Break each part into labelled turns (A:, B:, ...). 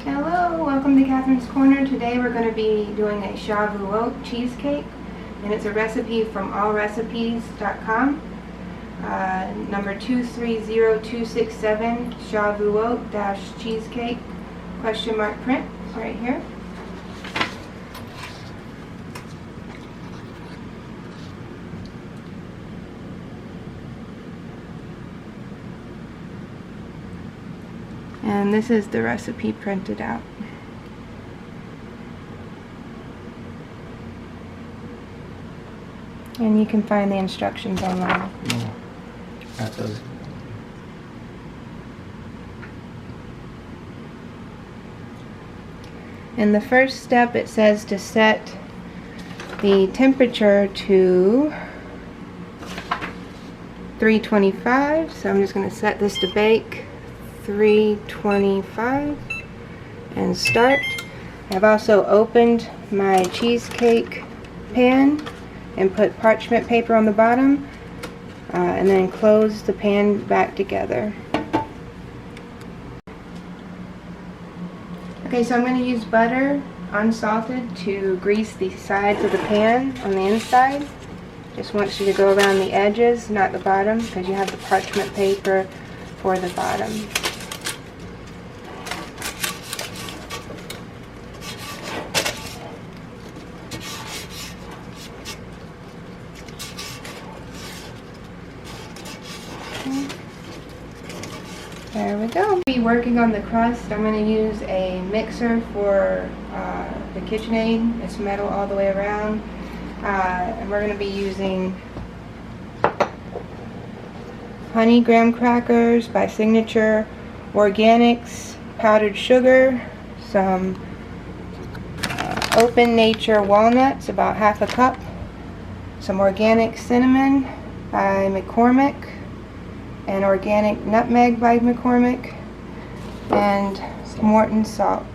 A: Hello, welcome to Catherine's Corner. Today we're going to be doing a Shavout cheesecake, and it's a recipe from allrecipes.com. Number 230267, Shavout-cheesecake, question mark print, right here. And this is the recipe printed out. And you can find the instructions online.
B: At those.
A: In the first step, it says to set the temperature to 325. So I'm just going to set this to bake. 325 and start. I've also opened my cheesecake pan and put parchment paper on the bottom and then close the pan back together. Okay, so I'm going to use butter unsalted to grease the sides of the pan on the inside. Just want you to go around the edges, not the bottom, because you have the parchment paper for the bottom. There we go. Be working on the crust. I'm going to use a mixer for the KitchenAid. It's metal all the way around. And we're going to be using honey graham crackers by Signature, organics, powdered sugar, some Open Nature walnuts, about half a cup, some organic cinnamon by McCormick, and organic nutmeg by McCormick, and Morton salt.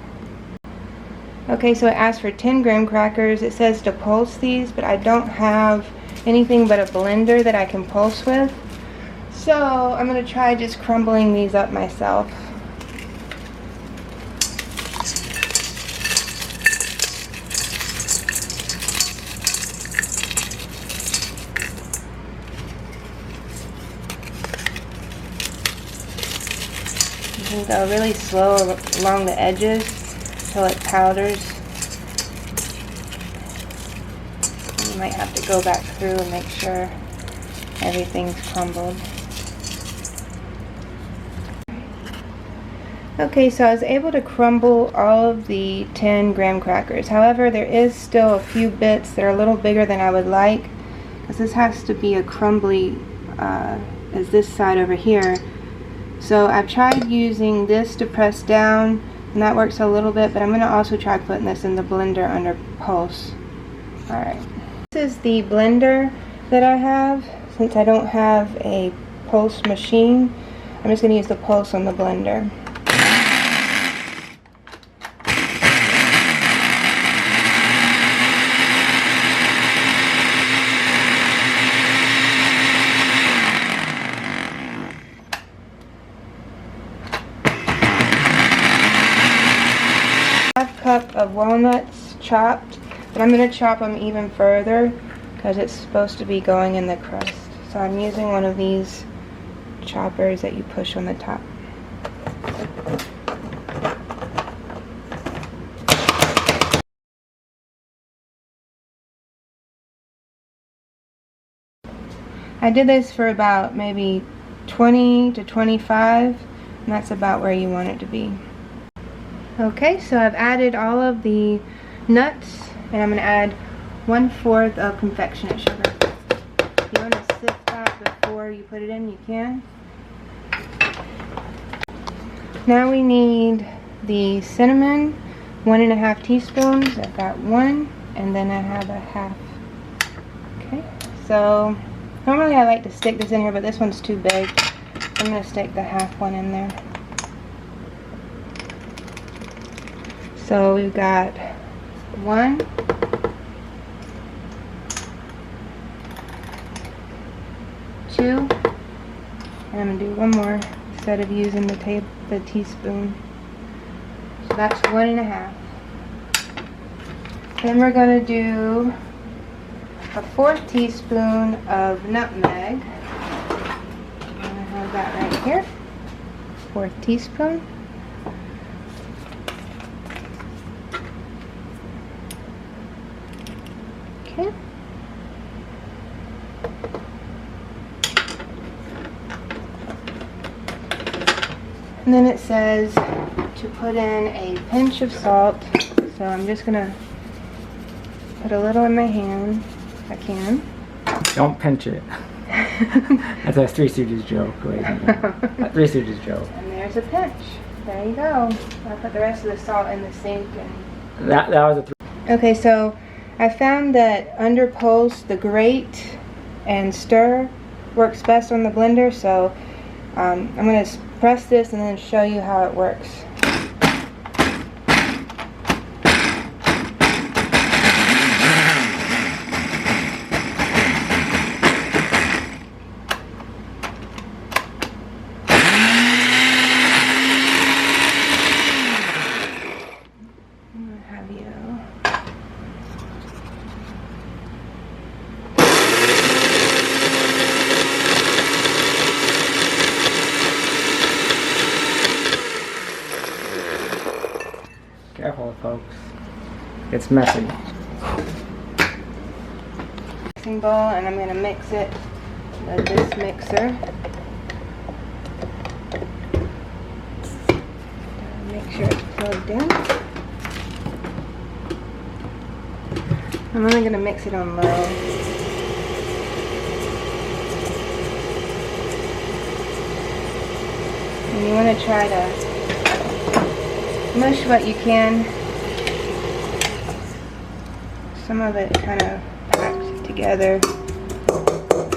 A: Okay, so it asks for 10 graham crackers. It says to pulse these, but I don't have anything but a blender that I can pulse with. So I'm going to try just crumbling these up myself. You can go really slow along the edges until it powders. You might have to go back through and make sure everything's crumbled. Okay, so I was able to crumble all of the 10 graham crackers. However, there is still a few bits that are a little bigger than I would like, because this has to be a crumbly as this side over here. So I've tried using this to press down, and that works a little bit, but I'm going to also try putting this in the blender under pulse. Alright. This is the blender that I have. Since I don't have a pulse machine, I'm just going to use the pulse on the blender. Cup of walnuts chopped, but I'm going to chop them even further because it's supposed to be going in the crust. So I'm using one of these choppers that you push on the top. I did this for about maybe 20 to 25, and that's about where you want it to be. Okay, so I've added all of the nuts, and I'm going to add 1/4 of confectionate sugar. If you want to sift that before you put it in, you can. Now we need the cinnamon, 1½ teaspoons. I've got 1, and then I have a half. Okay, so normally I like to stick this in here, but this one's too big. I'm going to stick the half one in there. So we've got 1, 2, and I'm going to do one more instead of using the teaspoon. So that's 1.5. Then we're going to do a 1/4 teaspoon of nutmeg. I have that right here. 1/4 teaspoon. Okay. And then it says to put in a pinch of salt. So I'm just gonna put a little in my hand if I can.
B: Don't pinch it. That's a Three Stooges joke. Wait, a Three Stooges joke.
A: And there's a pinch. There you go. I'll put the rest of the salt in the sink. And
B: That was a
A: okay, so I found that under pulse, the grate and stir works best on the blender. So I'm going to press this and then show you how it works.
B: Careful, folks. It's messy.
A: Mixing bowl, and I'm going to mix it with this mixer. Make sure it's plugged in. I'm only going to mix it on low. And you want to try to mush what you can. Some of it kind of packed together.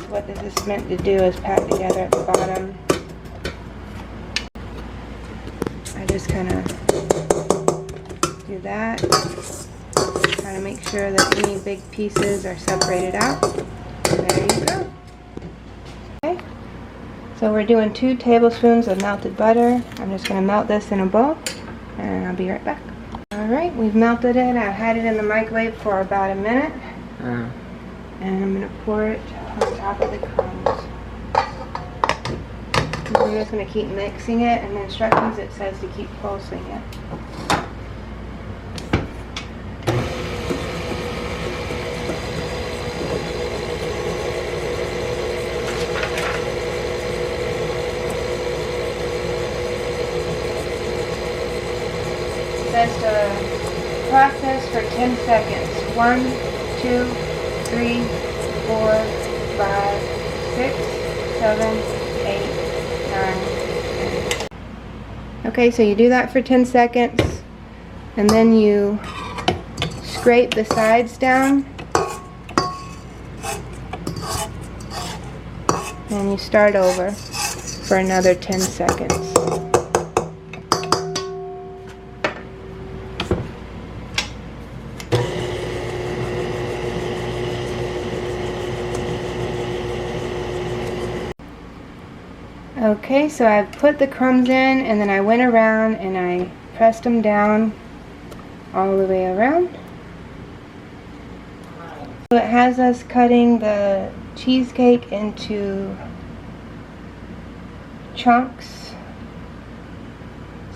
A: What this is meant to do is pack together at the bottom. I just kind of do that. Try to make sure that any big pieces are separated out. There you go. Okay. So we're doing 2 tablespoons of melted butter. I'm just going to melt this in a bowl. And I'll be right back. Alright, we've melted it. I've had it in the microwave for about a minute. And I'm going to pour it on top of the crumbs. And I'm just going to keep mixing it. And the instructions, it says to keep pulsing it. Says to process for 10 seconds. 1, 2, 3, 4, 5, 6, 7, 8, 9, 10. Okay, so you do that for 10 seconds and then you scrape the sides down and you start over for another 10 seconds. Okay, so I've put the crumbs in and then I went around and I pressed them down all the way around. So it has us cutting the cheesecake into chunks.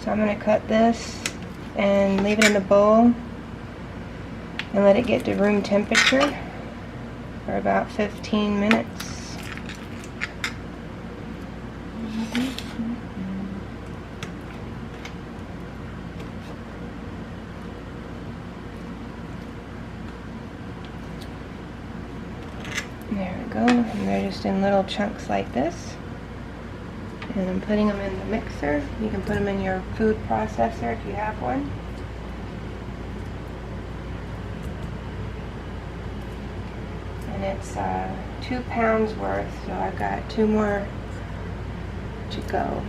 A: So I'm going to cut this and leave it in the bowl and let it get to room temperature for about 15 minutes. There we go, and they're just in little chunks like this. And I'm putting them in the mixer. You can put them in your food processor if you have one. And it's 2 pounds worth, so I've got 2 more to go.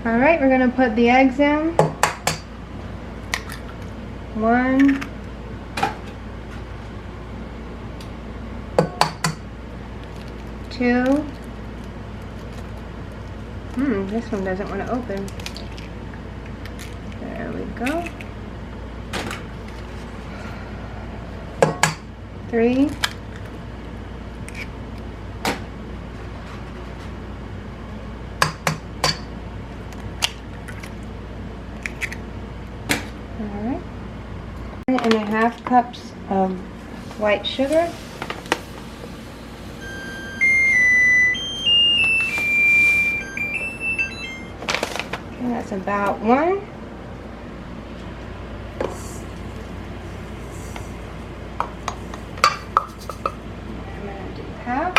A: Alright, we're going to put the eggs in. 1, 2. This one doesn't want to open. There we go. 3. Alright. 1.5 cups of white sugar. Okay, that's about 1. Half.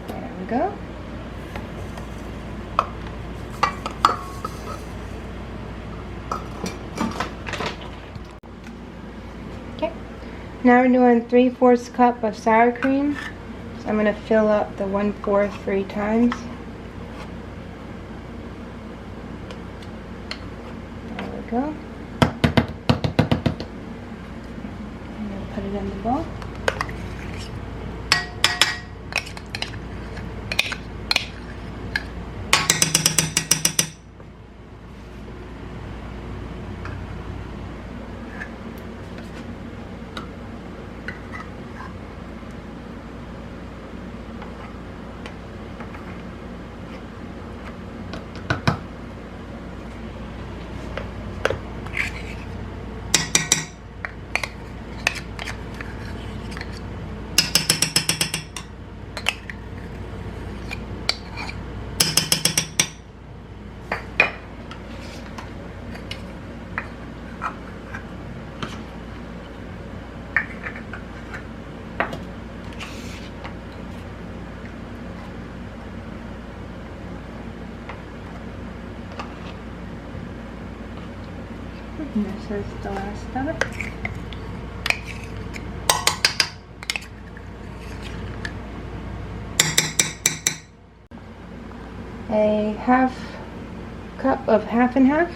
A: There we go. Okay. Now we're doing 3/4 cup of sour cream. So I'm going to fill up the 1/4 3 times. Go. I'm going to put it in the bowl. And this is the last of it. A 1/2 cup of 1/2 and 1/2.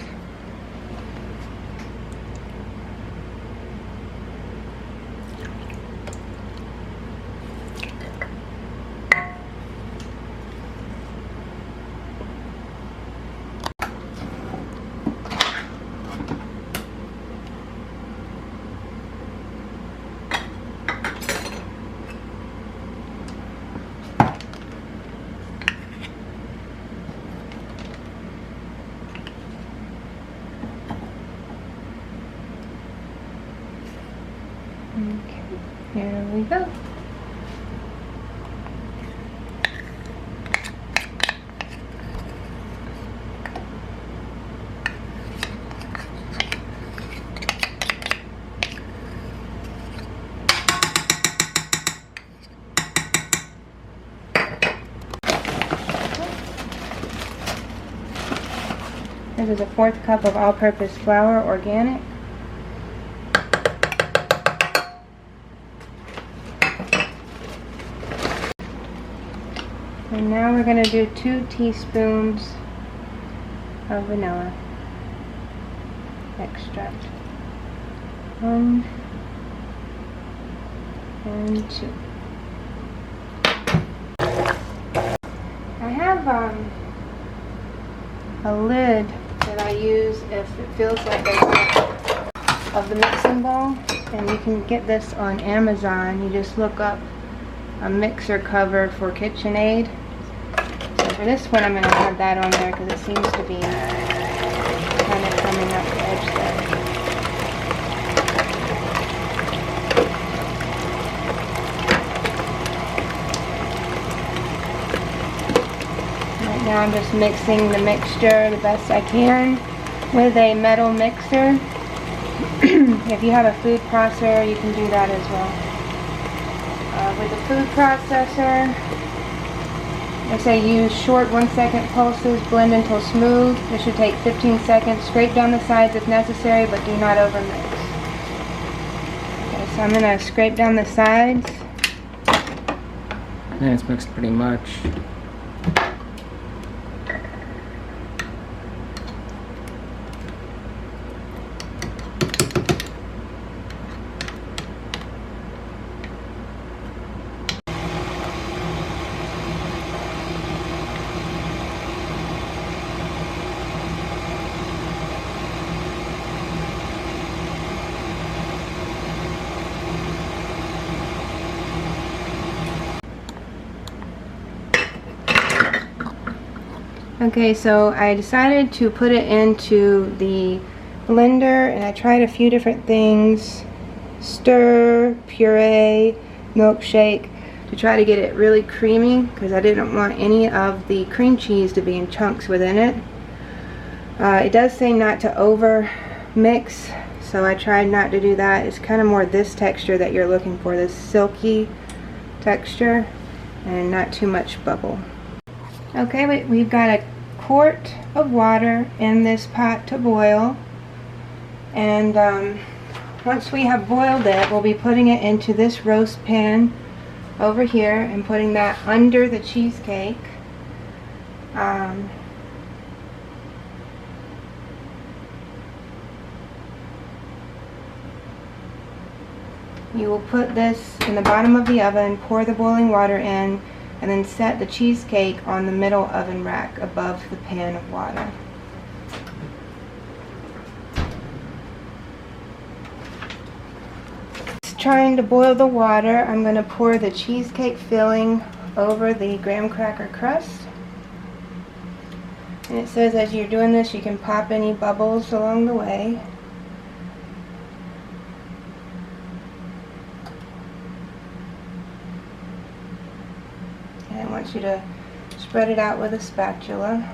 A: Okay, here we go. This is a 1/4 cup of all-purpose flour, organic. And now we're going to do 2 teaspoons of vanilla extract. 1 and 2. I have a lid that I use if it feels like there's enough of the mixing bowl, and you can get this on Amazon. You just look up a mixer cover for KitchenAid. So for this one I'm going to have that on there because it seems to be kind of coming up the edge there. Right now I'm just mixing the mixture the best I can with a metal mixer. If you have a food processor, you can do that as well. With the food processor, I say use short 1-second pulses, blend until smooth. This should take 15 seconds. Scrape down the sides if necessary, but do not overmix. Okay, so I'm going to scrape down the sides.
B: And it's mixed pretty much.
A: Okay, so I decided to put it into the blender, and I tried a few different things: stir, puree, milkshake, to try to get it really creamy, because I didn't want any of the cream cheese to be in chunks within it. It does say not to over mix, so I tried not to do that. It's kind of more this texture that you're looking for, this silky texture, and not too much bubble. Okay, we've got a quart of water in this pot to boil, and once we have boiled it, we'll be putting it into this roast pan over here and putting that under the cheesecake. You will put this in the bottom of the oven, pour the boiling water in, and then set the cheesecake on the middle oven rack above the pan of water. Trying to boil the water, I'm going to pour the cheesecake filling over the graham cracker crust. And it says as you're doing this, you can pop any bubbles along the way. And I want you to spread it out with a spatula.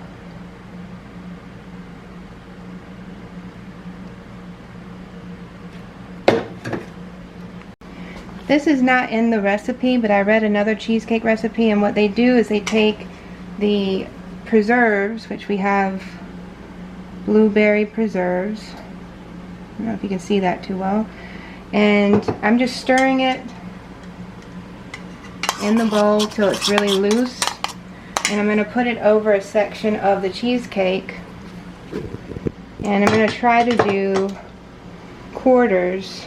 A: This is not in the recipe, but I read another cheesecake recipe, and what they do is they take the preserves, which we have blueberry preserves. I don't know if you can see that too well. And I'm just stirring it in the bowl till it's really loose, and I'm going to put it over a section of the cheesecake, and I'm going to try to do quarters,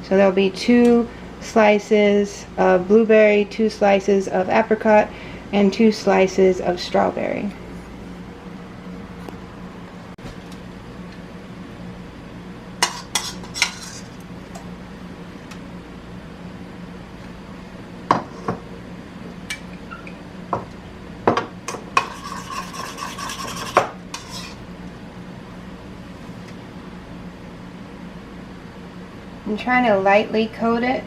A: so there'll be 2 slices of blueberry, 2 slices of apricot, and 2 slices of strawberry. I'm trying to lightly coat it.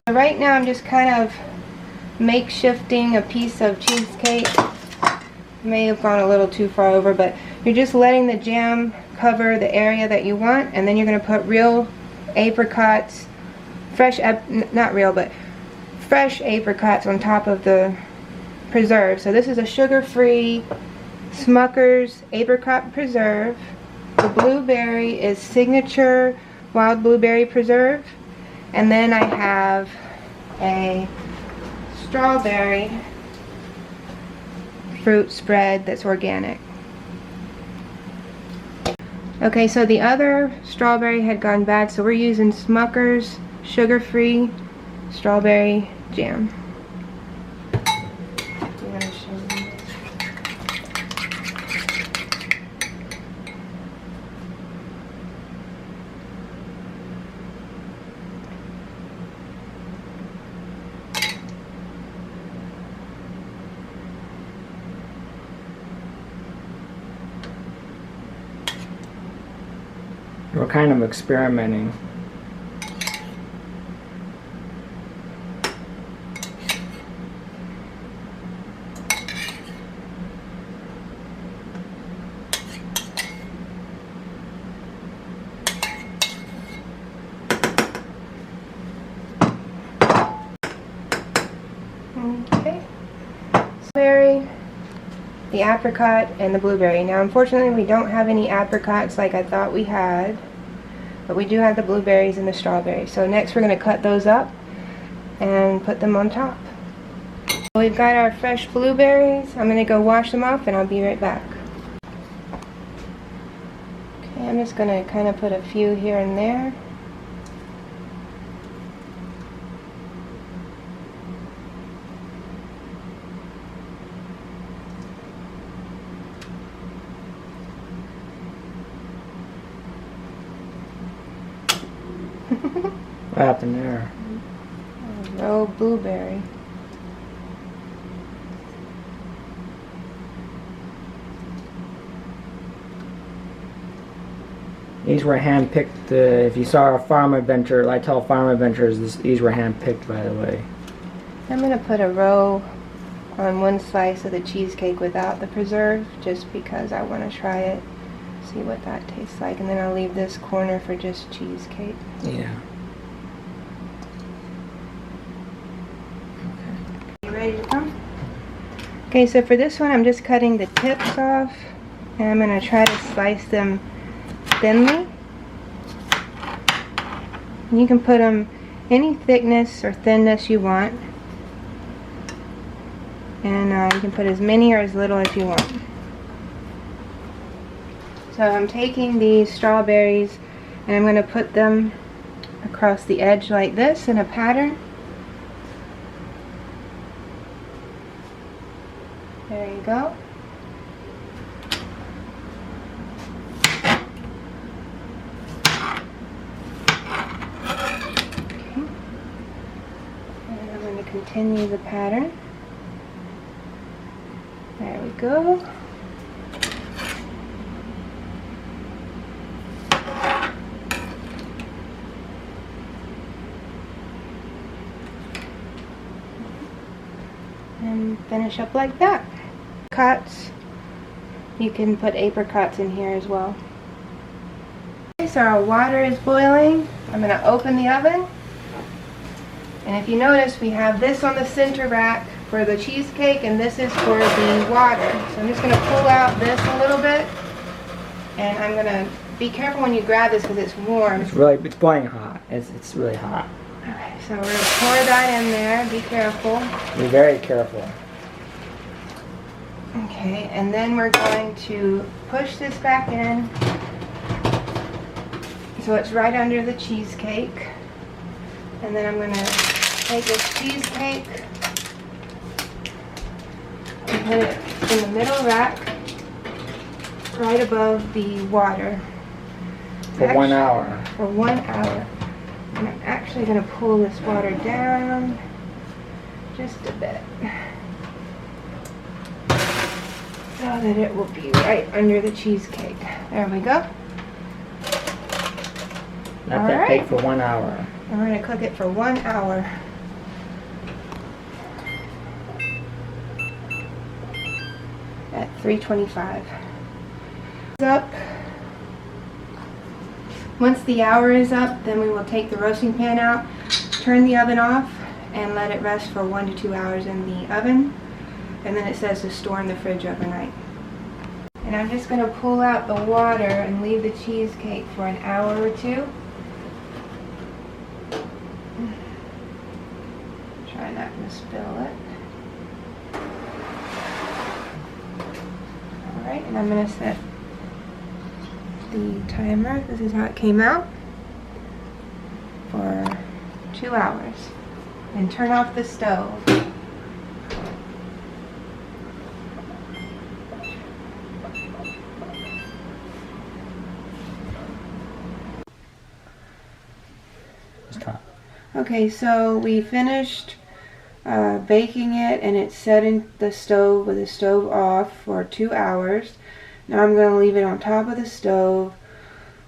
A: Right now I'm just kind of makeshifting a piece of cheesecake. May have gone a little too far over, but you're just letting the jam cover the area that you want, and then you're going to put real apricots, not real, but fresh apricots on top of the preserve. So this is a sugar-free Smucker's apricot preserve. The blueberry is signature wild blueberry preserve, and then I have a strawberry fruit spread that's organic. Okay, so the other strawberry had gone bad, so we're using Smucker's sugar-free strawberry jam. I'm gonna show you.
B: We're kind of experimenting.
A: Okay. Strawberry, the apricot, and the blueberry. Now unfortunately we don't have any apricots like I thought we had, but we do have the blueberries and the strawberries. So next we're going to cut those up and put them on top. We've got our fresh blueberries. I'm going to go wash them off and I'll be right back. Okay, I'm just going to kind of put a few here and there.
B: What happened there?
A: Roe blueberry.
B: These were hand-picked. If you saw our farm adventure, Lytel Farm Adventures, these were hand-picked, by the way.
A: I'm going to put a roe on one slice of the cheesecake without the preserve, just because I want to try it, see what that tastes like, and then I'll leave this corner for just cheesecake.
B: Yeah.
A: You ready to come? Okay, so for this one I'm just cutting the tips off, and I'm going to try to slice them thinly. And you can put them any thickness or thinness you want, and you can put as many or as little as you want. So I'm taking these strawberries and I'm going to put them across the edge like this in a pattern. There you go. Okay. And I'm going to continue the pattern. There we go. And finish up like that. Apricots. You can put apricots in here as well. Okay, so our water is boiling. I'm going to open the oven. And if you notice, we have this on the center rack for the cheesecake, and this is for the water. So I'm just going to pull out this a little bit. And I'm going to be careful when you grab this because it's warm.
B: It's boiling hot. It's really hot.
A: Okay, so we're going to pour that in there. Be careful.
B: Be very careful.
A: Okay, and then we're going to push this back in so it's right under the cheesecake. And then I'm going to take this cheesecake and put it in the middle rack right above the water.
B: For 1 hour.
A: For 1 hour. And I'm actually going to pull this water down just a bit so that it will be right under the cheesecake. There we go.
B: Let that bake for 1 hour.
A: And we're going to cook it for 1 hour. At 325. Up. Once the hour is up, then we will take the roasting pan out, turn the oven off, and let it rest for 1 to 2 hours in the oven. And then it says to store in the fridge overnight. And I'm just going to pull out the water and leave the cheesecake for an hour or two. Try not to spill it. Alright, and I'm going to set the timer. This is how it came out. For 2 hours. And turn off the stove. Okay, so we finished baking it, and it's set in the stove with the stove off for 2 hours. Now I'm going to leave it on top of the stove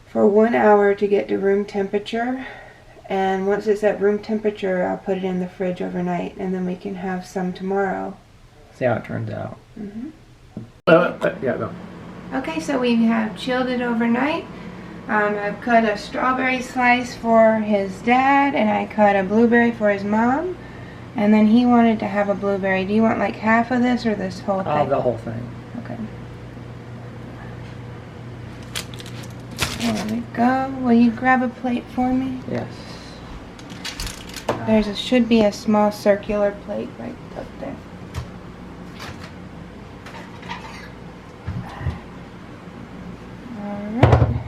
A: for 1 hour to get to room temperature. And once it's at room temperature, I'll put it in the fridge overnight, and then we can have some tomorrow.
B: See how it turns out.
A: Mm-hmm.
B: Yeah, go.
A: Okay, so we have chilled it overnight. I've cut a strawberry slice for his dad, and I cut a blueberry for his mom. And then he wanted to have a blueberry. Do you want like half of this or this whole thing?
B: Oh, the whole thing.
A: Okay. There we go. Will you grab a plate for me?
B: Yes.
A: Should be a small circular plate right up there. Alright.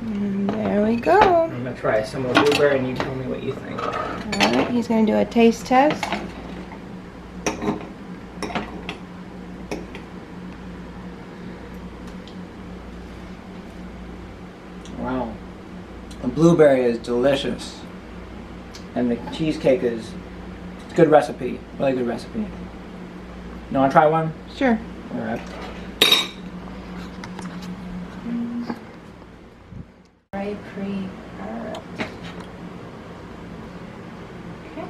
A: And there we go.
B: I'm going to try some of the blueberry and you tell me what you think.
A: Alright, he's going to do a taste test.
B: The blueberry is delicious. And the cheesecake is it's a good recipe. Really good recipe. You want to try one?
A: Sure.
B: All right.
A: Very pretty. Okay.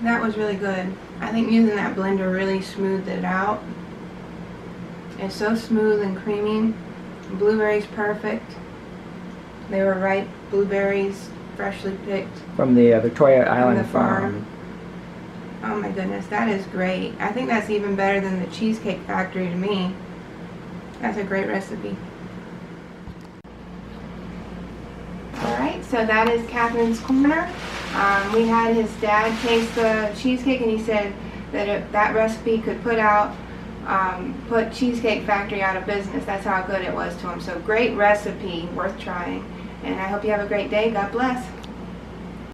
A: That was really good. I think using that blender really smoothed it out. It's so smooth and creamy. Blueberries perfect. They were ripe blueberries, freshly picked
B: From the Victoria Island
A: from the farm. Oh my goodness, that is great. I think that's even better than the Cheesecake Factory to me. That's a great recipe. Alright, so that is Catherine's Corner. We had his dad taste the cheesecake and he said that that recipe could put Cheesecake Factory out of business. That's how good it was to him. So great recipe, worth trying. And I hope you have a great day. God bless.